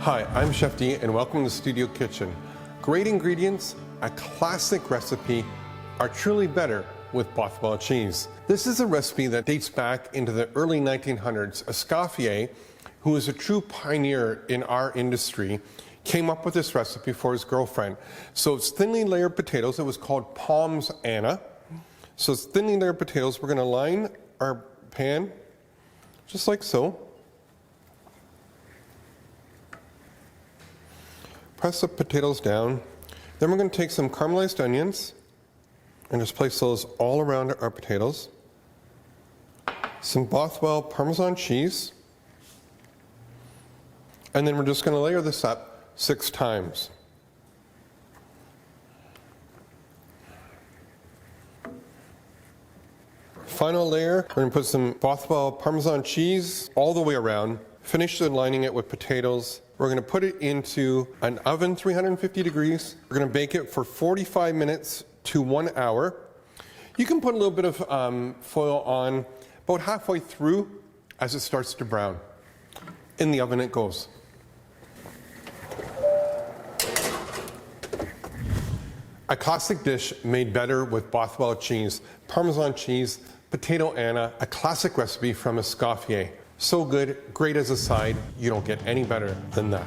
Hi, I'm ChefD and welcome to Studio Kitchen. Great ingredients, a classic recipe are truly better with Bothwell cheese. This is a recipe that dates back into the early 1900s. Escoffier, who was a true pioneer in our industry, came up with this recipe for his girlfriend. So it's thinly layered potatoes. It was called Pommes Anna. So it's thinly layered potatoes. We're going to line our pan just like so. Press the potatoes down. Then we're going to take some caramelized onions and just place those all around our potatoes. Some Bothwell Parmesan cheese. And then we're just going to layer this up 6 times. Final layer, we're going to put some Bothwell Parmesan cheese all the way around. Finish lining it with potatoes. We're going to put it into an oven, 350 degrees. We're going to bake it for 45 minutes to 1 hour. You can put a little bit of foil on about halfway through as it starts to brown. In the oven it goes. A classic dish made better with Bothwell cheese, Parmesan cheese, potato Anna, a classic recipe from Escoffier. So good, great as a side, you don't get any better than that.